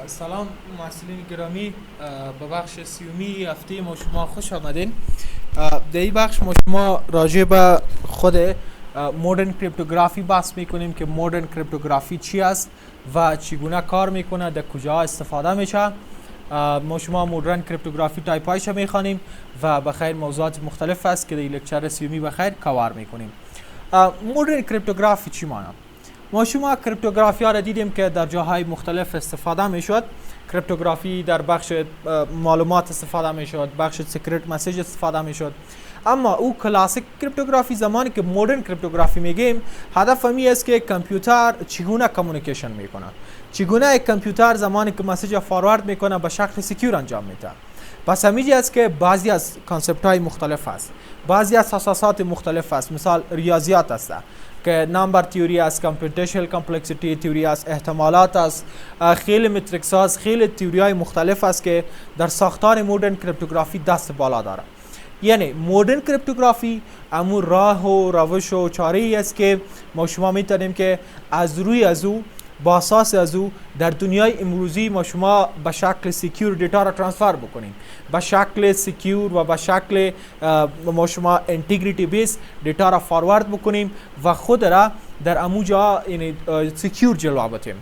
سلام محصلین گرامی، به بخش سیومی هفته ما شما خوش آمدین. در این بخش ما شما راجع به خود مدرن کریپتوگرافی بحث میکنیم که مدرن کریپتوگرافی چی است و چگونه کار میکنه، در کجا استفاده میشه. ما شما مدرن کریپتوگرافی تایپ هایش میخوانیم و بخیر موضوعات مختلف است که در این لکچر سیومی بخیر کاور میکنیم. مدرن کریپتوگرافی چی معنی؟ ما شما کریپتوگرافی ها را دیدیم که در جاهای مختلف استفاده میشد. کریپتوگرافی در بخش معلومات استفاده میشد، بخش سیکرت مسیج استفاده میشد. اما او کلاسیک کریپتوگرافی، زمانی که مدرن کریپتوگرافی میگیم، هدف همی است که کامپیوتر چگونه کامیونیکیشن میکنه، چگونه یک کامپیوتر زمانی که مسیج فاروارد میکنه به شکل سکیور انجام میده. پس همیشه است که بعضی از کانسپت های مختلف است، بعضی از اساسات مختلف است. مثال ریاضیات است که نمبر تیوری است، کامپیوتیشنال کامپلکسیتی تیوری است، احتمالات است، خیلی متریکس است، خیلی تیوری های مختلف است که در ساختار مدرن کریپتوگرافی دست بالا داره. یعنی مدرن کریپتوگرافی امور راه و روش و چاره ای است که ما شما میتونیم که از روی از او با اساس از او در دنیای امروزی ما شما به شکل سکیور دیتا را ترانسفر بکنیم، به شکل سکیور و به شکل ما شما انتگریتی بیس دیتا را فاروارد بکنیم و خود را در اموجا یعنی سکیور جلوه بدیم.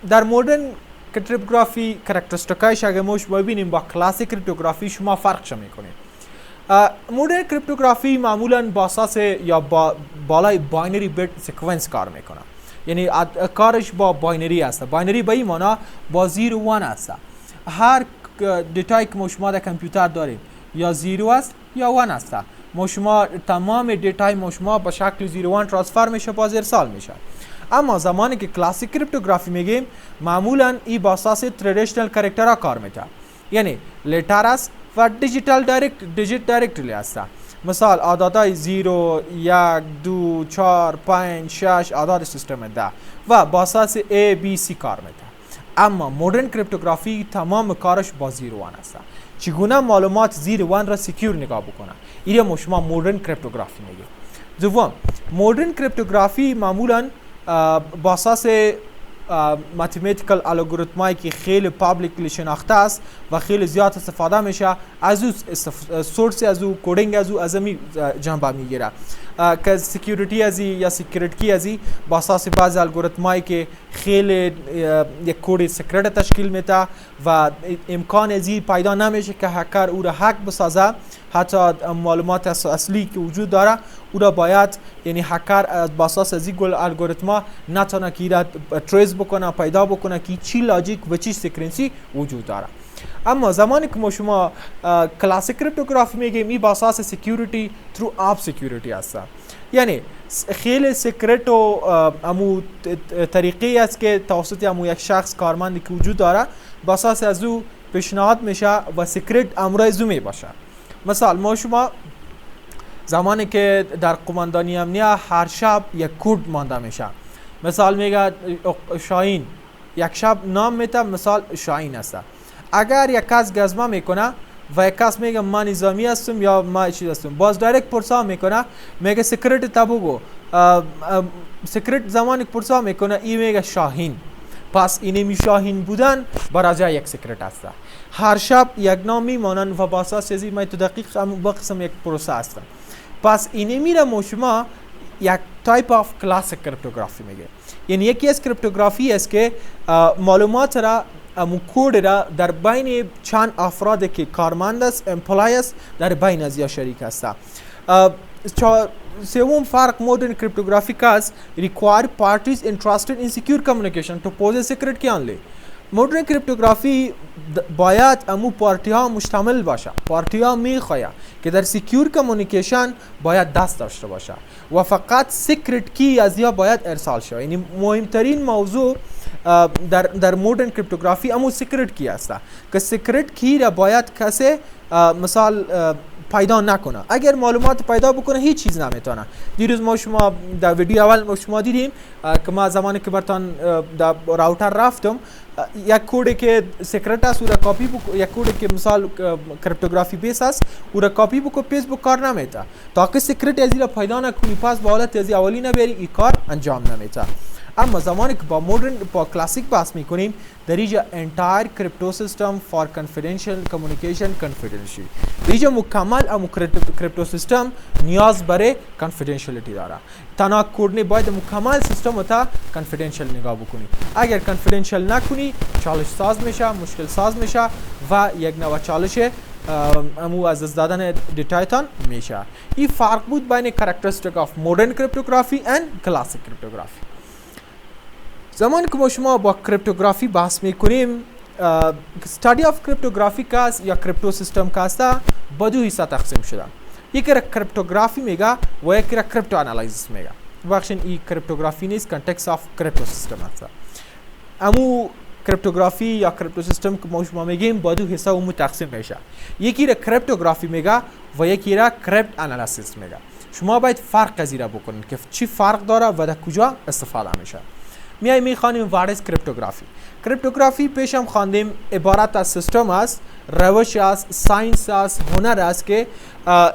در مدرن کریپتوگرافی کاراکتریستیکایش اگه ما شما ببینیم با کلاسیک کریپتوگرافی شما فرقش میکنیم. مدرن کریپتوگرافی معمولا با اساس یا با بالای باینری بیت سیکونس کار میکنه. یعنی کارش با باینری است. باینری به این معنی با 0 و 1 است. هر دیتایی که ما شما در کامپیوتر داریم یا 0 است یا 1 است. ما شما تمام دیتای ما شما به شکل 0 و 1 ترانسفر میشه، باز ارسال میشه. اما زمانی که کلاسیک کریپتوگرافی میگیم، معمولا این با اساس ترادیشنال کاراکترها کار میکنه. یعنی لتر است و دیجیت دایرکتلی است. مثال اعدادهای 0 1 2 4 5 6 اعداد سیستم ده و با اساس A B C کار میکنه. اما مدرن کریپتوگرافی تمام کارش با 0 و 1 است. چگونه معلومات 0 و 1 را سکیور نگاه بکنه، اینو ما شما مدرن کریپتوگرافی میگیم. دوم، مدرن کریپتوگرافی معمولا با اساس ماتماتیکال الگوریتمایی که خیلی پابلیکلی شناخته است و خیلی زیاد استفاده میشه، از او سورس از او کدینگ از او از می جنبه میگیره که سکیوریتی ازی یا سیکرت کی ازی با اساس بعض الگوریتمایی که خیلی یک کد سیکرت تشکیل میده و امکان ازی پیدا نمیشه که هکر او را هک بسازه. حتی معلومات اصلی که وجود داره او را باید یعنی هکر با اساس از این الگوریتما نتونه که را تریس بکنه، پیدا بکنه که چی لاجیک و چی سیکرنسی وجود داره. اما زمانی که ما شما کلاسیک کریپتوگرافی میگیم، این با اساس سکیوریتی ترو آپ سکیوریتی است. یعنی خیلی سیکرت و امو طریقی است که توسط امو یک شخص کارمندی که وجود داره با اساس از او پیشنهاد میشه و سیکرت امرای زو می باشه. مثال ما شما زمانی که در قماندانی امنیه هر شب یک کد مانده میشه. مثال میگه شاهین، یک شب نام میده مثال شاهین است. اگر یک کس گزمه میکنه و یک کس میگه من نظامی هستم یا ما چیز هستم، باز دایرکت پرسا میکنه میگه سیکرت تبوگو، سیکرت زمانی که پرسا میکنه این میگه شاهین. پس اینمی شاهین بودن برای یک سیکرت است. هر شب یک نام میمانند و با اساس ازی ما تو دقیق با قسم یک پروسه است. پس اینمی را ما شما یک تایپ آف کلاسیک کریپتوگرافی میگه. یعنی یکی از کریپتوگرافی است که معلومات را کد را در بین چند افراد که کارمند است، امپلای است، در بین از یا شریک است. سوم فرق مدرن کریپتوگرافی است require parties interested in secure communication to pose a secret key only. مدرن کریپتوگرافی باید امو پارتی ها مشتمل باشه. پارتی ها میخواید که در سکیور کامیونیکیشن باید دست داشته باشه و فقط سیکرت کی از یا باید ارسال شه. یعنی مهمترین موضوع در مدرن کریپتوگرافی امو سیکرت کی است که سیکرت کی را باید کسی مثال پیدا نکنه. اگر معلومات پیدا بکنه هیچ چیز نمیتونه. دیروز ما شما در ویدیو اول ما شما دیدیم که ما زمانی که برتان در راوتر رفتم یک کدی که سیکرت است او را کپی بک، یک کدی که مثال کریپتوگرافی بیس است او را کپی بک و پیست بک کار نمیته. تا که سیکرت ازی را پیدا نکنی پس به حالت ازی اولی نبری این کار انجام نمیته. اما زمانی که با کلاسیک بحث میکنیم در اینجا entire cryptosystem for confidential communication confidential. اینجا مکمل امو کریپتوسیستم نیاز برای confidentiality داره. تنها کورنی باید مکمل سیستم تا confidential نگاه بکنی. اگر confidential نکنی چالش ساز میشه، مشکل ساز میشه و یک نوع چالش امو از دست دادن دیتایتان میشه. این فرق بود بین characteristic of modern cryptography and classic cryptography. زمانی که ما شما با کریپتوگرافی بحث میکنیم study of cryptography کاس یا کریپتو سیستم کاستا با دو حصہ تقسیم شده. یکی را کریپتوگرافی میگه و یکی را کریپتو انالیزیس میگه. بخشین این کریپتوگرافی نیست، کانتکست آف کریپتو سیستم هست. امو کریپتوگرافی یا کریپتو سیستم که ما شما میگیم با دو حصہ امو تقسیم میشه. یکی را کریپتوگرافی میگه و یکی را کریپت انالیسیس میگه. شما باید فرق از این را بکنید که چی فرق داره و در کجا استفاده میشه. میخوانیم what is cryptography. کریپتوگرافی پیشم خواندیم عبارت از سیستم است، روش است، ساینس است، هنر است که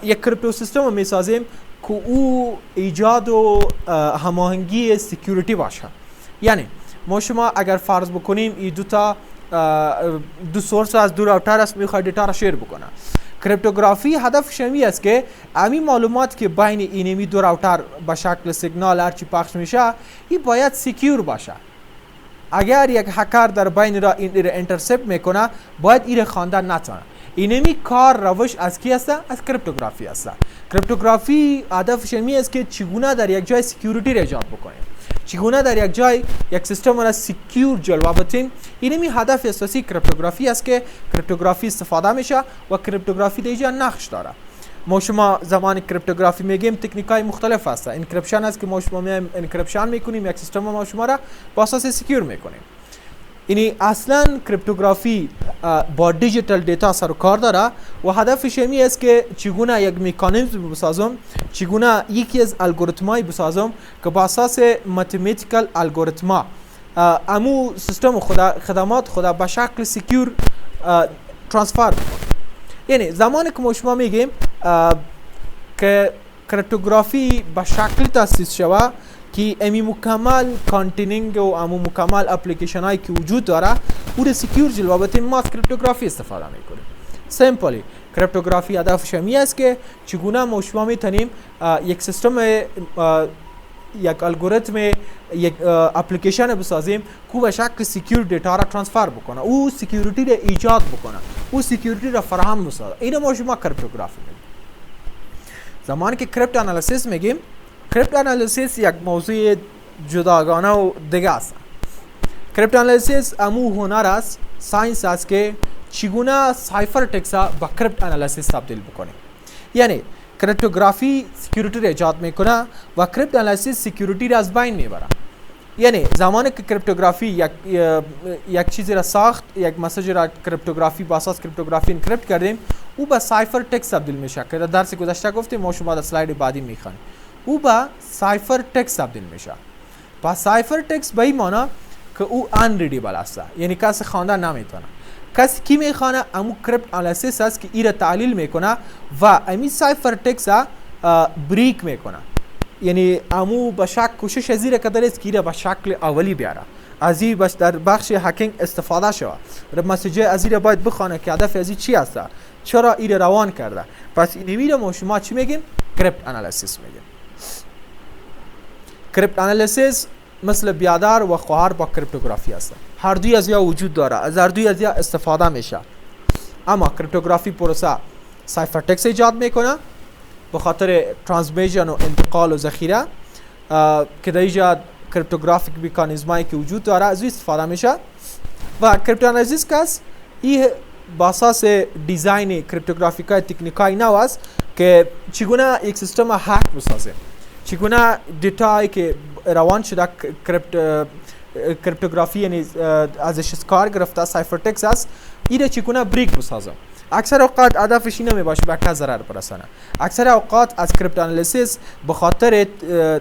یک کریپتو سیستم رو میسازیم که او ایجاد و هماهنگی سکیوریتی باشه. یعنی ما شما اگر فرض بکنیم این دو سورس از دو راوتر است میخواد دیتا را شیر بکنه. کریپتوگرافی هدف شمی است که امی معلومات که بین اینمی دو راوتر به شکل سیگنال هرچی پخش میشه این باید سکیور باشه. اگر یک هکر در بین را این را انترسپت میکنه باید این را خواندن نتونه. اینمی کار روش از کی است؟ از کریپتوگرافی است. کریپتوگرافی هدف شمی است که چگونه در یک جای سکیوریتی را ایجاد بکنیم، چگونه در یک جای یک سیستم را سکیور جلوه بدیم. اینمی هدف اساسی کریپتوگرافی است که کریپتوگرافی استفاده میشه و کریپتوگرافی دیگه نقش داره. ما شما زمان کریپتوگرافی میگیم تکنیکای مختلف هست. انکریپشن است که ما شما میایم انکریپشن میکنیم، یک سیستم ما شما را با اساس سکیور میکنیم. یعنی اصلا کریپتوگرافی با دیجیتال دیتا سر و کار داره و هدفش این است که چگونه یک مکانیزم بسازم، چگونه یکی از الگوریتمای بسازم که با اساس ماتماتیکال الگوریتما امو سیستم خدمات خدا به شکل سکیور ترانسفر بکنه. یعنی زمانی که ما شما میگیم که کریپتوگرافی به شکل تاسیس شوه که امی مکمل کانتینینگ و امو مکمل اپلیکیشن هایی که وجود داره او را سکیور جلوه بدیم، ما از کریپتوگرافی استفاده میکنیم. سیمپلی کریپتوگرافی هدفش این است که چگونه ما شما میتونیم یک سیستم، یک الگوریتم، یک اپلیکیشن بسازیم که به شکل سکیور دیتا را ترانسفر بکنه، او سکیوریتی را ایجاد بکنه، او سکیوریتی را فراهم بسازه. اینو ما شما کریپتوگرافی میگیم. زمانی که کریپت انالیسیس میگیم، کریپت انالیسیس یک موضوع جداگانه و دیگه است. کریپت انالیسیس امو هنر است، ساینس است که چگونه سایفر تکس با کریپت انالیسیس تبدیل بکنیم. یعنی کریپتوگرافی سکیوریتی را ایجاد میکنه و کریپت انالیسیس سکیوریتی را از بین میبره. یعنی زمانی که کریپتوگرافی یک چیزی را ساخت، یک مسیج را کریپتوگرافی با اساس کریپتوگرافی انکریپت کردیم، او به سایفر تکس تبدیل میشه که در درس گذشته گفتیم، ما شما در اسلاید بعدی میخوانیم. او با سایفر تکس تبدیل میشه. با سایفر تکس به این معنی که او ان ریدیبل است، یعنی کسی خواندن نمیتونه. کسی کی میخوانه؟ امو کریپت انالیسیس است که این را تحلیل میکنه و امی سایفر تکس بریک میکنه. یعنی امو به شکل کوشش از این کردن است که این را به شکل اولی بیاره، از این در بخش هکینگ استفاده شود. مسیج از این باید بخونه که هدف از این چی است، چرا این روان کرده. پس اینمی را ما شما چی میگیم؟ کریپت انالیسیس میگیم. کریپت انالیسیس مثل بیادر و خواهر با کریپتوگرافی است. هر دوی از یا وجود داره، از هر دوی از یا استفاده میشه. اما کریپتوگرافی پروسه سایفر تکس ایجاد میکنه به خاطر ترانسمیشن و انتقال و ذخیره که در اینجا کریپتوگرافیک مکانیزمایی که وجود داره از استفاده میشه. و کریپت انالیسیس کس این با اساس دیزاین کریپتوگرافیکای تکنیکای نو است که چگونه یک سیستم هک بسازه، چگونه دیتایی که روان شده کریپتوگرافی یعنی ازش کار گرفته سایفر تکس است، این چگونه بریک بسازه. اکثر اوقات هدفش این نمیباشه به کس ضرر برسانه. اکثر اوقات از کریپت انالیسیس به خاطر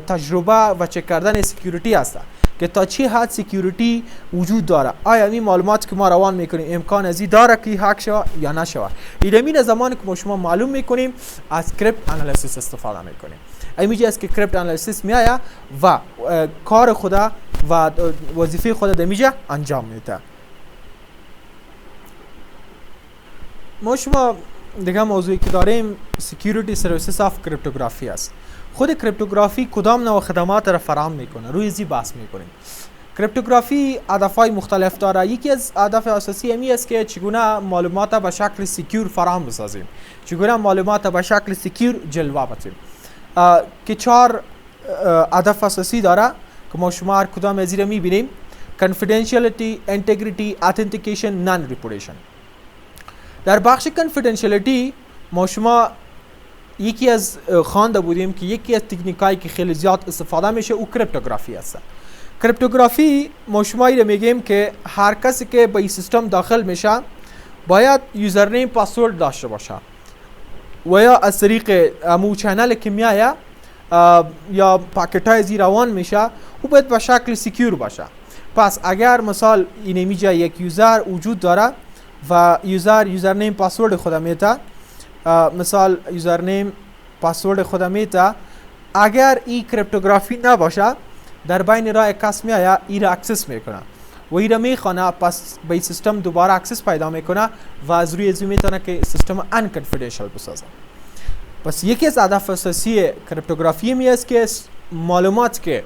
تجربه و چک کردن سکیوریتی است که تا چه حد سکیوریتی وجود داره. آیا این معلومات که ما روان میکنیم امکان ازی داره که هک شوه یا نشوه. این زمانی که ما شما معلوم میکنیم از کریپت انالیسیس استفاده میکنیم. امیجی است که کریپت انالیسیس میآید و کار خدا و وظیفه خود دمیجا انجام میده. ما شما دیگه موضوعی که داریم سکیوریتی سرویسز آف کریپتوگرافی است. خود کریپتوگرافی کدام نوع خدمات را فراهم میکنه، روی زی بحث میکنیم. کریپتوگرافی هدفهای مختلف داره. یکی از اهداف اساسی امی است که چگونه معلومات به شکل سکیور فراهم بسازیم، چگونه معلومات به شکل سکیور جلوه بدیم، که 4 هدف اساسی داره که ما شما هر کدام از این میبینیم: confidentiality, integrity, authentication, non-repudiation. در بخش confidentiality ما شما یکی از خوانده بودیم که یکی از تکنیکایی که خیلی زیاد استفاده میشه او کریپتوگرافی است. کریپتوگرافی ما شما ایره میگیم که هر کسی که به این سیستم داخل میشه باید یوزرنیم پاسورد داشته باشه و یا از طریق امو چنل که میایه یا پاکت های زی روان میشه او باید به شکل سکیور باشه. پس اگر مثال اینمیجا یک یوزر وجود داره و یوزرنیم پاسورد خود میته، مثال یوزرنیم پاسورد خود میته، اگر این کریپتوگرافی نباشه در بین راه کس میایه ای را اکسس میکنه و ای را میخونه، پس به این سیستم دوباره اکسس پیدا میکنه و از روی ازی میتونه که سیستم ان کانفیدنشیال بسازه. پس یکی از هدف اساسی کریپتوگرافی می است که معلومات که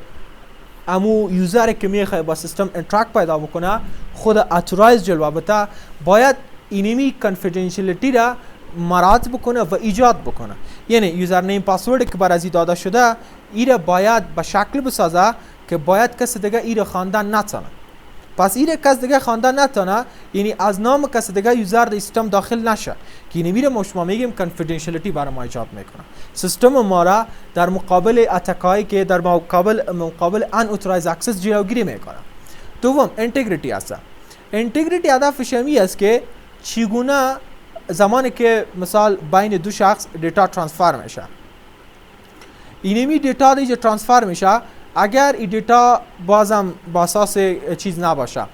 امو یوزر که میخواد با سیستم انتراکت پیدا بکنه خود اتورایز جلوه بده، باید اینمی کانفیدنشیالیتی را مراعات بکنه و ایجاد بکنه. یعنی یوزرنیم پاسورد که برازی داده شده ایره باید به شکل بسازه که باید کس دیگه ایره خواندن نتونه. پس ایره کس دیگه خواندن نتونه یعنی از نام کس دیگه یوزر در سیستم داخل نشه، که اینی میره ما شما میگیم کانفیدنشیالیتی برای ما ایجاد میکنه. سیستم ما را در مقابل اتکایی که در مقابل ان اتورایز اکسس جلوگیری میکنه. دوم اینتگریتی است. اینتگریتی هدفش این است که چگونه زمانی که مثال بین دو شخص دیتا ترانسفر میشه، اینمی دیتا دیگه ترانسفر میشه، اگر این دیتا بازم با اساس چیز نباشه،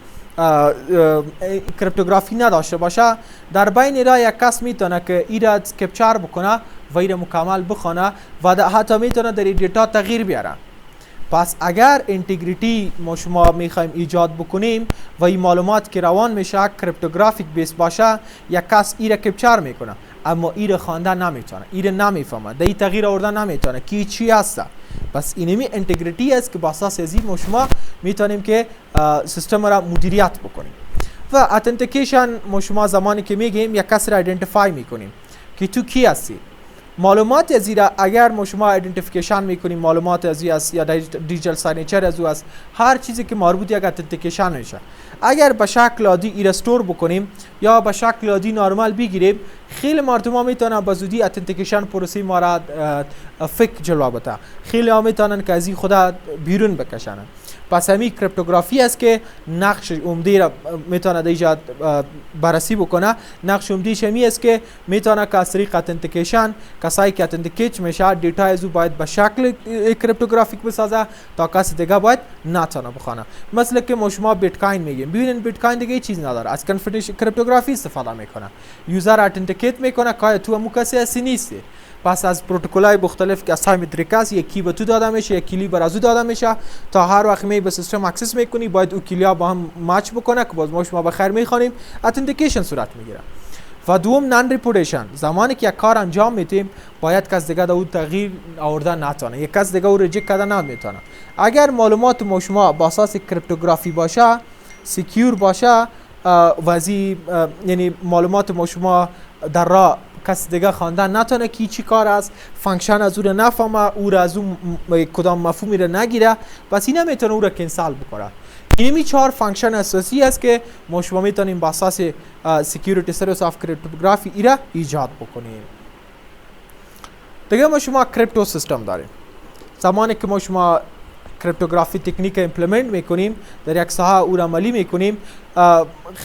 کریپتوگرافی نداشته باشه، در بین را یک کس میتونه که این را کپچر بکنه و این را مکمل بخونه و حتی میتونه در این دیتا تغییر بیاره. پس اگر اینتگریتی ما شما میخوایم ایجاد بکنیم و این معلومات که روان میشه کریپتوگرافیک بیس باشه، یک کس این را کپچر میکنه اما این را خواندن نمیتونه، این را نمیفهمه، در این تغییر آوردن نمیتونه کی چی هست. پس اینمی اینتگریتی است که با اساس از این ما شما میتونیم که سیستم را مدیریت بکنیم. و اتنتیکیشن ما شما زمانی که میگیم یک کس را ایدنتیفای میکنیم که تو کی هستی. معلومات از این اگر ما شما ایدنتیفیکیشن میکنیم، معلومات از این است یا دیجیتال سایگنچر از او است، هر چیزی که مربوط یک اتنتیکیشن میشه، اگر به شکل عادی ای رستور بکنیم یا به شکل عادی نرمال بگیریم، خیلی مردم میتونن به زودی اتنتیکیشن پروسه ما را فک جلوه بده، خیلی ها میتونن که از این خدا بیرون بکشن. پس همین کریپتوگرافی است که نقش عمده را میتونه دیجا بررسی بکنه. نقش عمدهش همی است که میتونه که از طریق اتنتیکیشن کسایی که اتنتیکیت میشه دیتا از او باید به شکل کریپتوگرافیک بسازه تا کسی دیگه باید نتونه بخونه. مثلا که ما شما بیت کوین میگیم، ببینید بیت کوین دیگه چیز نداره، از کریپتوگرافی استفاده میکنه، یوزر اتنتیکیت میکنه که تو هم کسی هستی نیستی. پس از پروتکل‌های مختلف که اسایمتریک است، یک کی به تو داده میشه، یک کلی بر از او داده میشه، تا هر وقت می به سیستم اکسس میکنی باید او کلی‌ها با هم مچ بکنه که باز ما شما بخیر میخوانیم اتنتیکیشن صورت میگیره. و دوم نان ریپوتیشن، زمانی که یک کار انجام میدیم باید کس دیگه در او تغییر آوردن نتونه، یک کس دیگه او ریجکت کردن نمیتونه. اگر معلومات ما شما با اساس کریپتوگرافی باشه، سکیور باشه، یعنی معلومات ما شما در راه کس دیگه خواندن نتونه کی چی کار است، فانکشن از او را نفهمه، او را از او کدام مفهومی را نگیره، پس این نمیتونه او را کنسل بکنه. اینمی 4 فانکشن اساسی است که ما شما میتونیم با اساس سکیوریتی سرویس آف کریپتوگرافی ای را ایجاد بکنیم. دیگه ما شما کریپتو سیستم داریم. زمانی که ما شما کریپتوگرافی تکنیک ایمپلمنت میکنیم، در یک ساحه او را عملی میکنیم،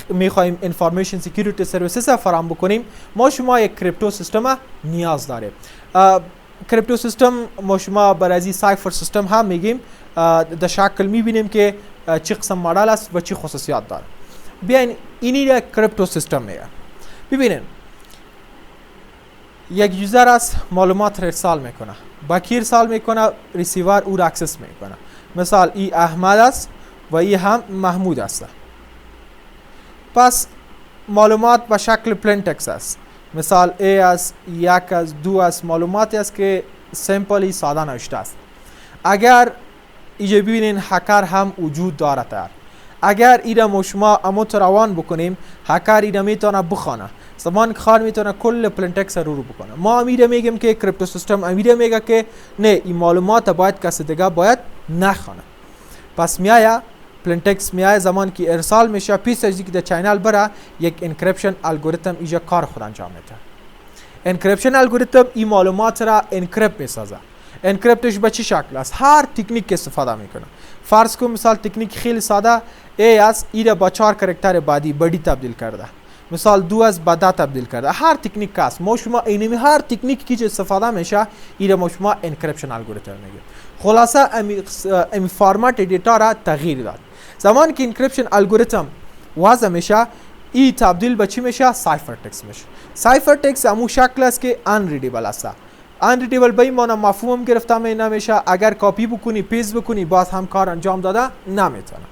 میخوایم انفورمیشن سکیوریتی سرویسز فراهم بکنیم، ما شما یک کریپتو سیستم نیاز داریم. کریپتو سیستم ما شما برای سایفر سیستم هم میگیم، در شکل میبینیم که چه قسم مدل است و چه خصوصیات داره. بیاین اینی را کریپتو سیستم میگه. ببینید یک یوزر است، معلومات را ارسال میکنه، با کی ارسال میکنه؟ ریسیور او را اکسس میکنه. مثال ای احمد است و این هم محمود است. پس معلومات به شکل پلین تکست است. مثال A است، 1 است، 2 است. معلوماتی است که سیمپلی ساده نوشته است. اگر اینجا ببینین هکر هم وجود دارد. اگر اینا ما شما اموت روان بکنیم، هکر اینا میتونه بخونه. زمان که خان میتونه کل پلین تکست رو بکنه. ما امیده میگیم که کریپتو سیستم امیده میگه که نه، این معلومات باید کسی دیگه باید نخونه. پس میایه پلین تکست میایه زمان که ارسال میشه، پیش از اینکه در چینل بره یک انکریپشن الگوریتم اینجا کار خود انجام میده. انکریپشن الگوریتم این معلومات را انکریپت میسازه. انکریپتش به چه شکل است؟ هر تکنیک استفاده میکنه. فرض کن مثال تکنیک خیلی ساده A است، ایره با 4 کاراکتر بعدی بڑی تبدیل کرده. مثال 2 است، با 10 تبدیل کرده. هر تکنیک است. ما شما اینمی هر تکنیکی که استفاده میشه ایره ما شما انکریپشن الگوریتم میگیم. خلاصه امی فرمت دیتا را تغییر داد. زمانی که انکریپشن الگوریتم وضع میشه، ای تبدیل به چی میشه؟ سایفر تکست میشه. سایفر تکست همون شکل است که ان ریدیبل است. ان ریدیبل به این معنی مفهوم گرفته نمیشه. اگر کپی بکنی پیست بکنی باز هم کار انجام داده نمیتونه.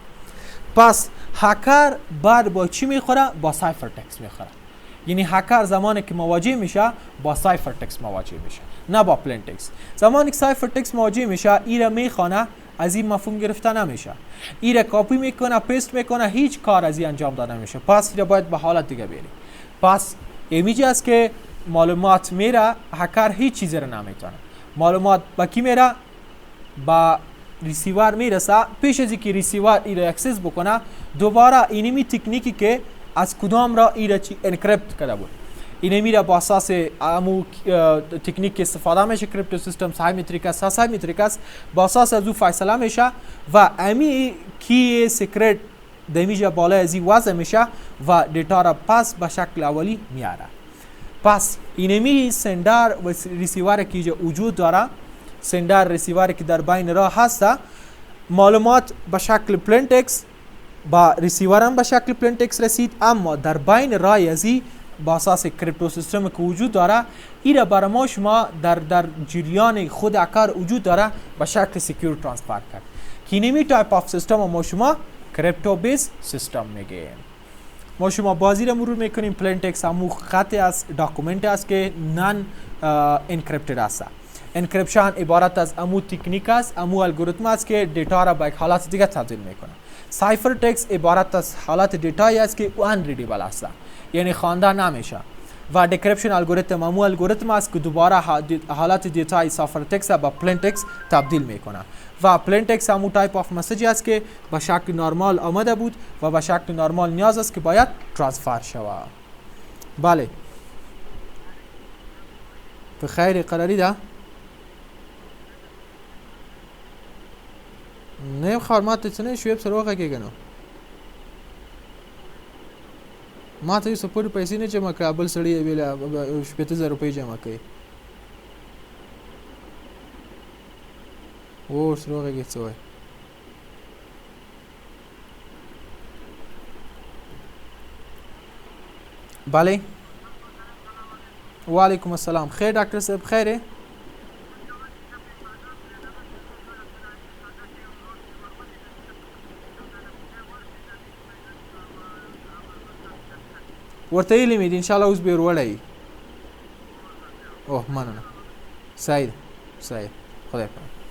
پس هکر بعد با چی میخوره؟ با سایفر تکست میخوره. یعنی هکر زمانی که مواجه میشه با سایفر تکست مواجه میشه، نه با پلین تکست. زمانی که سایفر تکست مواجه میشه، ایره میخونه، از این مفهوم گرفته نمیشه. ایره کپی میکنه پیست میکنه، هیچ کار از این انجام داده نمیشه. پس ایره باید به حالت دیگه بیاری. پس ایمیجی است که معلومات میره، هکر هیچ چیزی رو نمیتونه. معلومات با کی میره؟ با ریسیور میرسه. پیش از اینکه ریسیور ایره اکسس بکنه، دوباره اینمی تکنیکی که از کدام را ایره چی انکریپت کرده بود، اینه میره با اساس امو تکنیک استفاده میشه. کریپتو سیستم سایمتریک است، سایمتریک است. با اساس از او فیصله میشه و امی کی سیکرت دمیجه بالا از این وضع میشه و دیتا را پس به شکل اولی میاره. پس اینمی سندر و ریسیور که اینجا وجود داره، سندر ریسیور که در بین راه هست، معلومات به شکل پلین تکست با ریسیور هم به شکل پلین تکست رسید، اما در بین راه ازی با اساس کریپتو سیستم که وجود داره، ایره برای ما شما در جریان خود هکر وجود داره به شکل سکیور ترانسفر کرد. که اینمی تایپ آف سیستم ما شما کریپتو بیس سیستم میگیم. ما شما بازی را مرور میکنیم. پلین تکست همون خط است، داکومنت است که نان انکریپتد است. انکریپشن عبارت از امو تکنیک است، امو الگوریتم است که دیتا را به یک حالت دیگه تبدیل میکنه. سایفر تکست عبارت از حالت دیتایی است که ان ریدیبل است، یعنی خوانده نمیشه. و دیکریپشن الگوریتم امو الگوریتم است که دوباره حالت دیتای سایفر تکست با پلین تکست تبدیل میکنه. و پلین تکست همون تایپ آف مسیج است که به شکل نرمال آمده بود و به شکل نرمال نیاز است که باید ترانسفر شود. بله، به خیر قراری ده؟ نه خارمات تنه شویب سروقه که گنو ما ته سپورټ پیسې نه جمع کړه، بل سړی ویل 15000 روپۍ جمع کړي. او سروغه کې څه وای؟ بله، وعلیکم السلام. خیر ډاکټر صاحب، خیر؟ ورته ویلې مې دي ان شاء الله اوس به وروړی. اوه مننه. سعید خدای پاک.